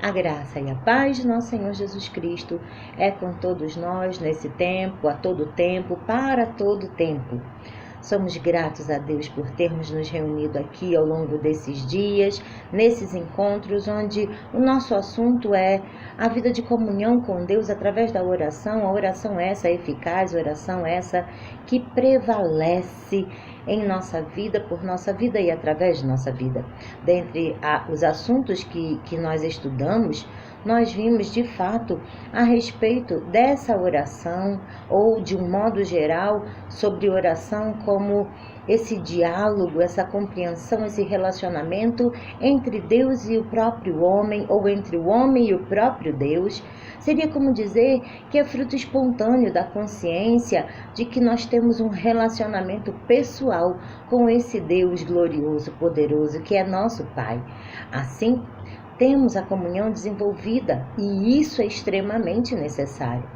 A graça e a paz de nosso Senhor Jesus Cristo é com todos nós nesse tempo, a todo tempo, para todo tempo. Somos gratos a Deus por termos nos reunido aqui ao longo desses dias, nesses encontros onde o nosso assunto é a vida de comunhão com Deus através da oração. A oração essa eficaz, a oração essa que prevalece em nossa vida, por nossa vida e através de nossa vida. Dentre os assuntos que nós estudamos, nós vimos de fato a respeito dessa oração, ou de um modo geral, sobre oração como esse diálogo, essa compreensão, esse relacionamento entre Deus e o próprio homem, ou entre o homem e o próprio Deus. Seria como dizer que é fruto espontâneo da consciência de que nós temos um relacionamento pessoal com esse Deus glorioso, poderoso, que é nosso Pai. Assim, temos a comunhão desenvolvida e isso é extremamente necessário.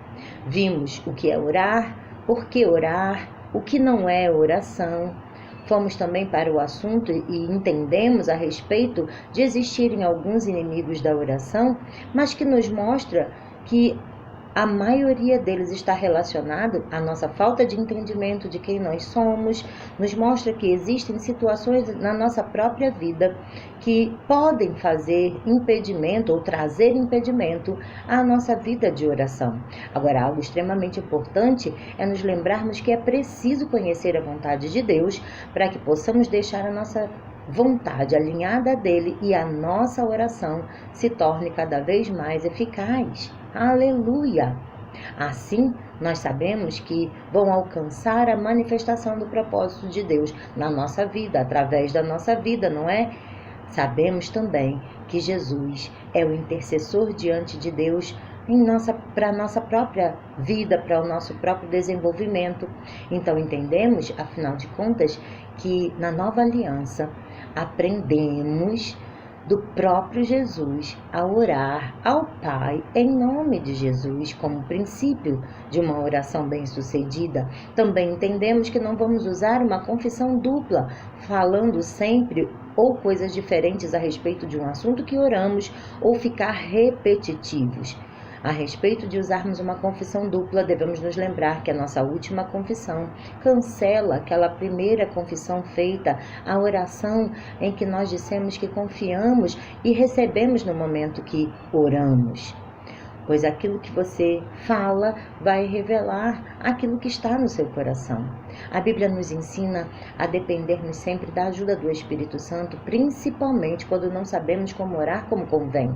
Vimos o que é orar, por que orar, o que não é oração. Fomos também para o assunto e entendemos a respeito de existirem alguns inimigos da oração, mas que nos mostra que a maioria deles está relacionado à nossa falta de entendimento de quem nós somos, nos mostra que existem situações na nossa própria vida que podem fazer impedimento ou trazer impedimento à nossa vida de oração. Agora, algo extremamente importante é nos lembrarmos que é preciso conhecer a vontade de Deus para que possamos deixar a nossa vontade alinhada dele e a nossa oração se torne cada vez mais eficaz. Aleluia! Assim, nós sabemos que vão alcançar a manifestação do propósito de Deus na nossa vida, através da nossa vida, não é? Sabemos também que Jesus é o intercessor diante de Deus para a nossa própria vida, para o nosso próprio desenvolvimento. Então entendemos, afinal de contas, que na nova aliança aprendemos do próprio Jesus a orar ao Pai em nome de Jesus como princípio de uma oração bem-sucedida. Também entendemos que não vamos usar uma confissão dupla, falando sempre ou coisas diferentes a respeito de um assunto que oramos, ou ficar repetitivos. A respeito de usarmos uma confissão dupla, devemos nos lembrar que a nossa última confissão cancela aquela primeira confissão feita, a oração em que nós dissemos que confiamos e recebemos no momento que oramos. Pois aquilo que você fala vai revelar aquilo que está no seu coração. A Bíblia nos ensina a dependermos sempre da ajuda do Espírito Santo, principalmente quando não sabemos como orar como convém.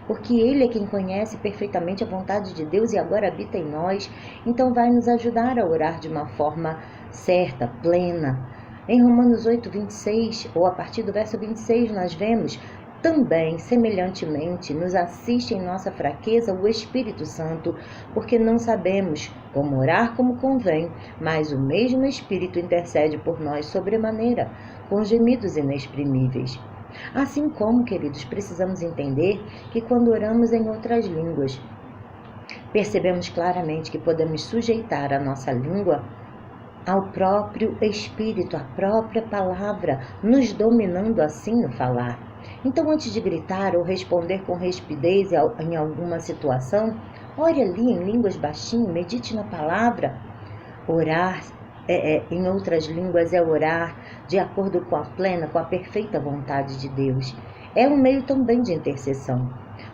Porque Ele é quem conhece perfeitamente a vontade de Deus e agora habita em nós, então vai nos ajudar a orar de uma forma certa, plena. Em Romanos 8, 26, ou a partir do verso 26, nós vemos: também, semelhantemente, nos assiste em nossa fraqueza o Espírito Santo, porque não sabemos como orar como convém, mas o mesmo Espírito intercede por nós sobremaneira, com gemidos inexprimíveis. Assim como, queridos, precisamos entender que quando oramos em outras línguas, percebemos claramente que podemos sujeitar a nossa língua ao próprio Espírito, à própria palavra, nos dominando assim no falar. Então, antes de gritar ou responder com rispidez em alguma situação, ore ali em línguas baixinho, medite na palavra. Orar em outras línguas é orar de acordo com a plena, com a perfeita vontade de Deus. É um meio também de intercessão.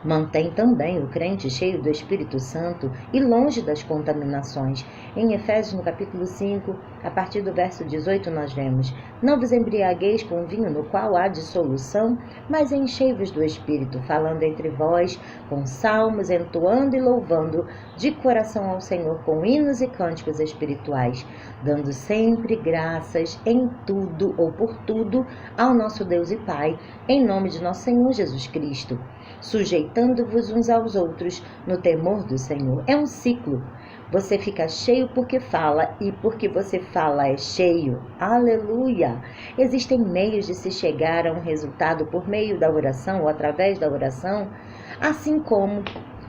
Mantém também o crente cheio do Espírito Santo e longe das contaminações. Em Efésios, no capítulo 5, a partir do verso 18, nós vemos: não vos embriagueis com vinho no qual há dissolução, mas enchei-vos do Espírito, falando entre vós com salmos, entoando e louvando de coração ao Senhor com hinos e cânticos espirituais, dando sempre graças em tudo ou por tudo ao nosso Deus e Pai, em nome de nosso Senhor Jesus Cristo, sujeitando-vos uns aos outros no temor do Senhor. É um ciclo. Você fica cheio porque fala, e porque você fala é cheio. Aleluia! Existem meios de se chegar a um resultado por meio da oração ou através da oração, assim como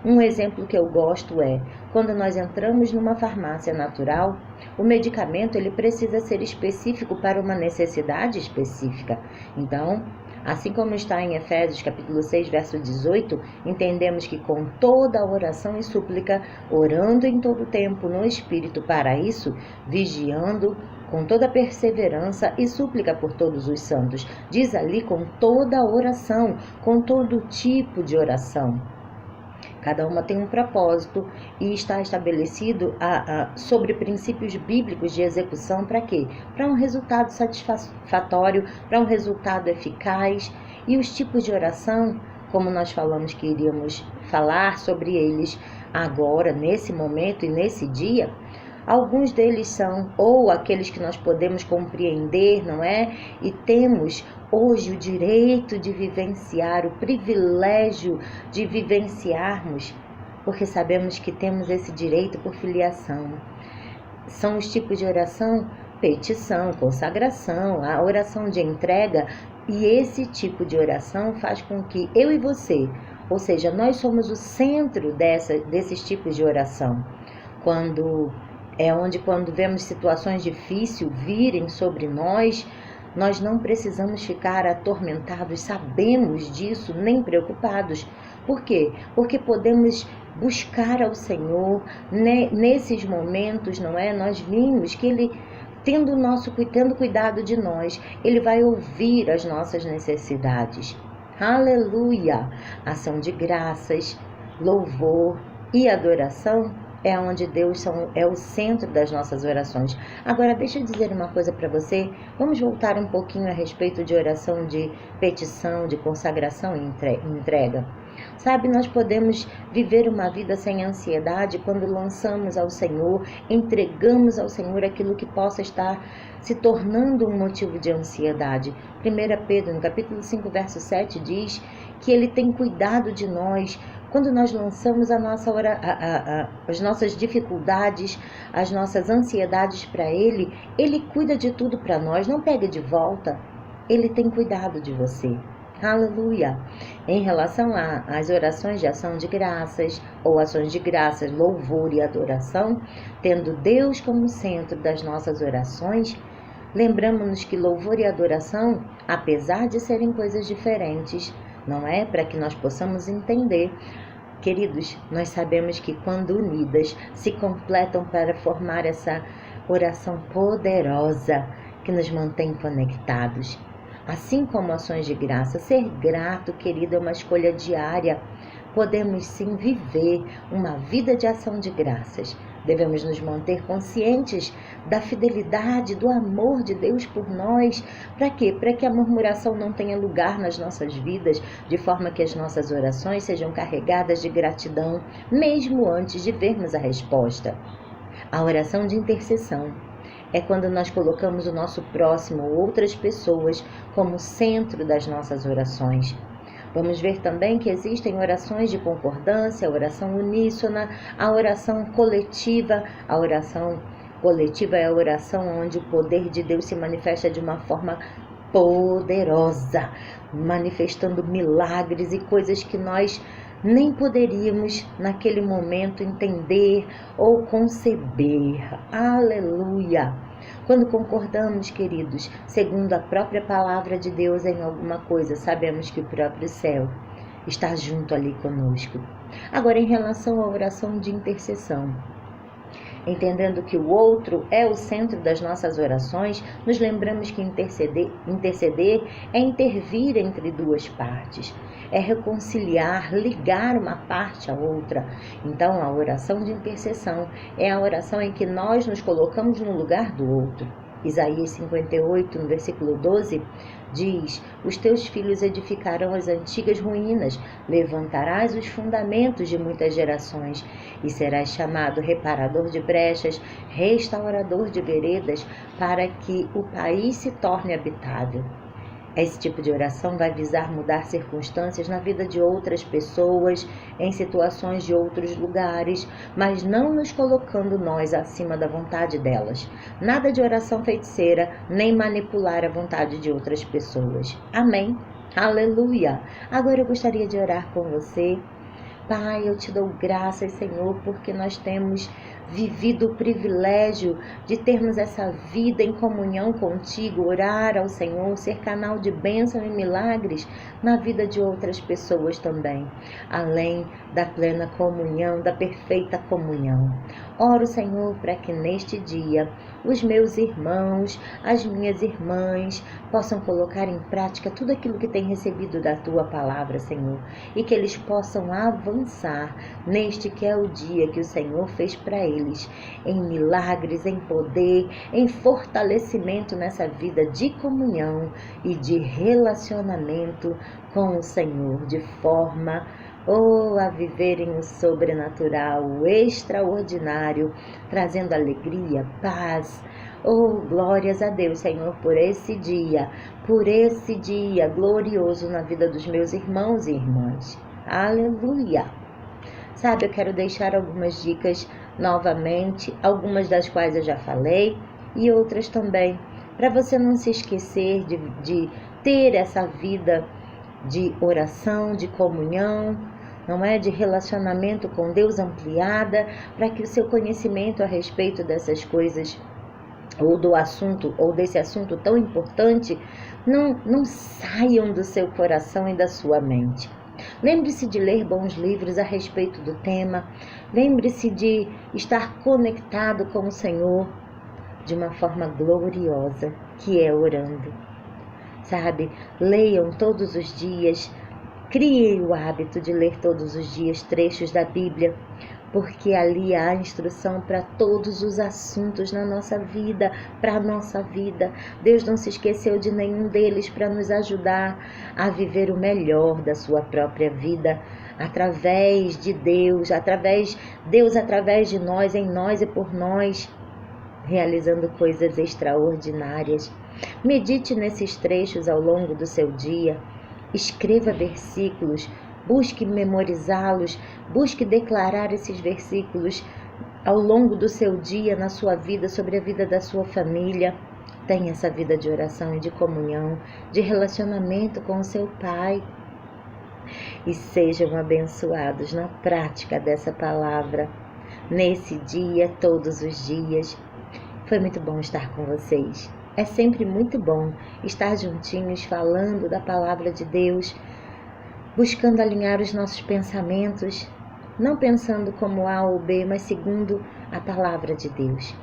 um exemplo que eu gosto é: quando nós entramos numa farmácia natural, o medicamento ele precisa ser específico para uma necessidade específica. Então, Assim como está em Efésios capítulo 6, verso 18, entendemos que com toda oração e súplica, orando em todo tempo no Espírito para isso, vigiando com toda perseverança e súplica por todos os santos. Diz ali com toda oração, com todo tipo de oração. Cada uma tem um propósito e está estabelecido sobre princípios bíblicos de execução para quê? Para um resultado satisfatório, para um resultado eficaz. E os tipos de oração, como nós falamos que iríamos falar sobre eles agora, nesse momento e nesse dia, alguns deles são, ou aqueles que nós podemos compreender, não é? E temos hoje o direito de vivenciar, o privilégio de vivenciarmos, porque sabemos que temos esse direito por filiação. São os tipos de oração: petição, consagração, a oração de entrega, e esse tipo de oração faz com que eu e você, ou seja, nós somos o centro desses tipos de oração. Quando vemos situações difíceis virem sobre nós, nós não precisamos ficar atormentados, sabemos disso, nem preocupados. Por quê? Porque podemos buscar ao Senhor nesses momentos, não é? Nós vimos que Ele, tendo cuidado de nós, Ele vai ouvir as nossas necessidades. Aleluia! Ação de graças, louvor e adoração é onde Deus é o centro das nossas orações. Agora, deixa eu dizer uma coisa para você. Vamos voltar um pouquinho a respeito de oração de petição, de consagração e entrega. Sabe, nós podemos viver uma vida sem ansiedade quando lançamos ao Senhor, entregamos ao Senhor aquilo que possa estar se tornando um motivo de ansiedade. 1 Pedro, no capítulo 5, verso 7, diz que Ele tem cuidado de nós. Quando nós lançamos as nossas dificuldades, as nossas ansiedades para Ele, Ele cuida de tudo para nós, não pega de volta. Ele tem cuidado de você. Aleluia! Em relação às orações de ação de graças, ou ações de graças, louvor e adoração, tendo Deus como centro das nossas orações, lembramos-nos que louvor e adoração, apesar de serem coisas diferentes, não é? Para que nós possamos entender. Queridos, nós sabemos que quando unidas se completam para formar essa oração poderosa que nos mantém conectados. Assim como ações de graça, ser grato, querido, é uma escolha diária. Podemos sim viver uma vida de ação de graças. Devemos nos manter conscientes da fidelidade, do amor de Deus por nós. Para quê? Para que a murmuração não tenha lugar nas nossas vidas, de forma que as nossas orações sejam carregadas de gratidão, mesmo antes de vermos a resposta. A oração de intercessão é quando nós colocamos o nosso próximo ou outras pessoas como centro das nossas orações. Vamos ver também que existem orações de concordância, a oração uníssona, a oração coletiva. A oração coletiva é a oração onde o poder de Deus se manifesta de uma forma poderosa, manifestando milagres e coisas que nós nem poderíamos naquele momento entender ou conceber. Aleluia! Quando concordamos, queridos, segundo a própria palavra de Deus em alguma coisa, sabemos que o próprio céu está junto ali conosco. Agora, em relação à oração de intercessão, entendendo que o outro é o centro das nossas orações, nos lembramos que interceder é intervir entre duas partes, é reconciliar, ligar uma parte à outra. Então, a oração de intercessão é a oração em que nós nos colocamos no lugar do outro. Isaías 58, no versículo 12, diz: os teus filhos edificarão as antigas ruínas, levantarás os fundamentos de muitas gerações, e serás chamado reparador de brechas, restaurador de veredas, para que o país se torne habitável. Esse tipo de oração vai visar mudar circunstâncias na vida de outras pessoas, em situações de outros lugares, mas não nos colocando nós acima da vontade delas. Nada de oração feiticeira, nem manipular a vontade de outras pessoas. Amém? Aleluia! Agora eu gostaria de orar com você. Pai, eu te dou graças, Senhor, porque nós temos vivido o privilégio de termos essa vida em comunhão contigo, orar ao Senhor, ser canal de bênção e milagres na vida de outras pessoas também, além da plena comunhão, da perfeita comunhão. Oro, Senhor, para que neste dia os meus irmãos, as minhas irmãs, possam colocar em prática tudo aquilo que têm recebido da Tua palavra, Senhor, e que eles possam avançar neste que é o dia que o Senhor fez para eles, em milagres, em poder, em fortalecimento nessa vida de comunhão e de relacionamento com o Senhor, de forma a viverem o sobrenatural, o extraordinário, trazendo alegria, paz. Glórias a Deus, Senhor, por esse dia glorioso na vida dos meus irmãos e irmãs. Aleluia! Sabe, eu quero deixar algumas dicas novamente, algumas das quais eu já falei e outras também, para você não se esquecer de ter essa vida de oração, de comunhão, não é? De relacionamento com Deus ampliada, para que o seu conhecimento a respeito dessas coisas ou do assunto, ou desse assunto tão importante, não saiam do seu coração e da sua mente. Lembre-se de ler bons livros a respeito do tema, lembre-se de estar conectado com o Senhor de uma forma gloriosa, que é orando. Sabe, leiam todos os dias, criem o hábito de ler todos os dias trechos da Bíblia, porque ali há instrução para todos os assuntos na nossa vida, para a nossa vida. Deus não se esqueceu de nenhum deles para nos ajudar a viver o melhor da sua própria vida, através de Deus, através de nós, em nós e por nós, realizando coisas extraordinárias. Medite nesses trechos ao longo do seu dia, escreva versículos, busque memorizá-los, busque declarar esses versículos ao longo do seu dia, na sua vida, sobre a vida da sua família. Tenha essa vida de oração e de comunhão, de relacionamento com o seu Pai. E sejam abençoados na prática dessa palavra, nesse dia, todos os dias. Foi muito bom estar com vocês. É sempre muito bom estar juntinhos falando da palavra de Deus, buscando alinhar os nossos pensamentos, não pensando como A ou B, mas segundo a palavra de Deus.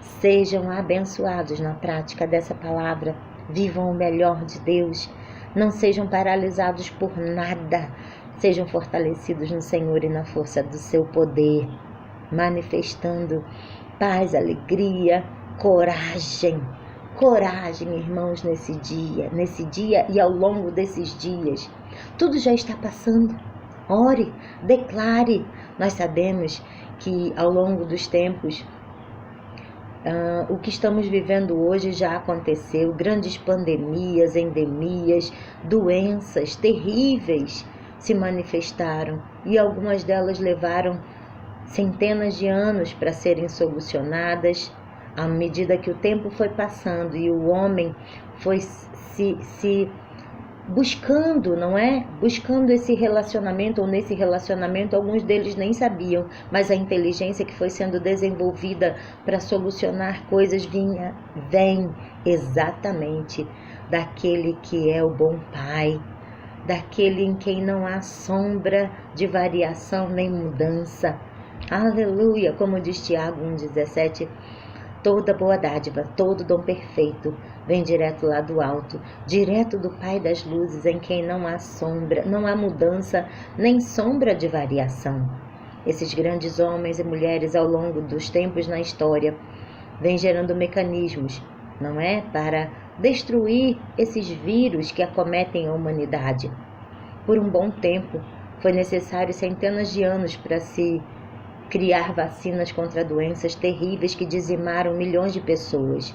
Sejam abençoados na prática dessa palavra, vivam o melhor de Deus, não sejam paralisados por nada, sejam fortalecidos no Senhor e na força do seu poder, manifestando paz, alegria, coragem, irmãos, nesse dia e ao longo desses dias. Tudo já está passando. Ore, declare. Nós sabemos que ao longo dos tempos, o que estamos vivendo hoje já aconteceu. Grandes pandemias, endemias, doenças terríveis se manifestaram e algumas delas levaram centenas de anos para serem solucionadas. À medida que o tempo foi passando e o homem foi se buscando, não é? Buscando esse relacionamento, ou nesse relacionamento, alguns deles nem sabiam, mas a inteligência que foi sendo desenvolvida para solucionar coisas vem exatamente daquele que é o bom Pai, daquele em quem não há sombra de variação nem mudança. Aleluia! Como diz Tiago 1,17, toda boa dádiva, todo dom perfeito vem direto lá do alto, direto do Pai das luzes, em quem não há sombra, não há mudança, nem sombra de variação. Esses grandes homens e mulheres ao longo dos tempos na história vêm gerando mecanismos, não é? Para destruir esses vírus que acometem a humanidade. Por um bom tempo, foi necessário centenas de anos para se criar vacinas contra doenças terríveis que dizimaram milhões de pessoas.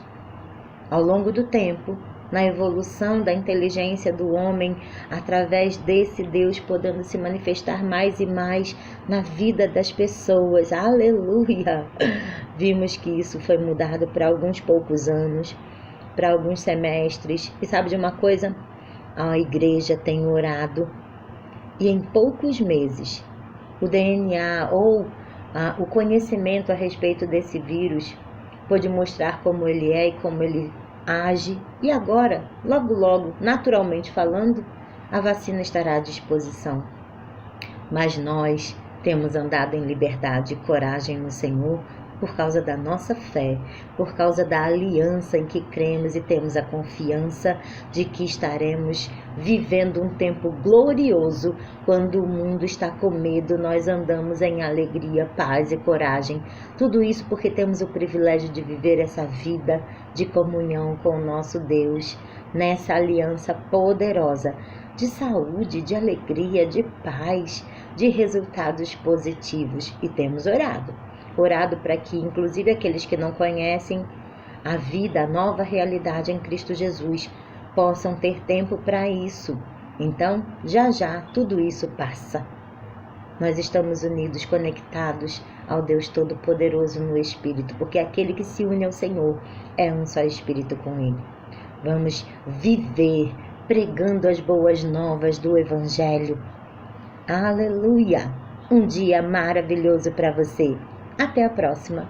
Ao longo do tempo, na evolução da inteligência do homem, através desse Deus podendo se manifestar mais e mais na vida das pessoas, aleluia! Vimos que isso foi mudado para alguns poucos anos, para alguns semestres. E sabe de uma coisa? A igreja tem orado e em poucos meses o DNA ou O conhecimento a respeito desse vírus pôde mostrar como ele é e como ele age. E agora, logo logo, naturalmente falando, a vacina estará à disposição. Mas nós temos andado em liberdade e coragem no Senhor por causa da nossa fé, por causa da aliança em que cremos e temos a confiança de que estaremos vivendo um tempo glorioso. Quando o mundo está com medo, nós andamos em alegria, paz e coragem. Tudo isso porque temos o privilégio de viver essa vida de comunhão com o nosso Deus, nessa aliança poderosa de saúde, de alegria, de paz, de resultados positivos. E temos orado para que, inclusive, aqueles que não conhecem a vida, a nova realidade em Cristo Jesus, possam ter tempo para isso. Então, já já, tudo isso passa. Nós estamos unidos, conectados ao Deus Todo-Poderoso no Espírito, porque aquele que se une ao Senhor é um só Espírito com Ele. Vamos viver pregando as boas novas do Evangelho. Aleluia! Um dia maravilhoso para você. Até a próxima!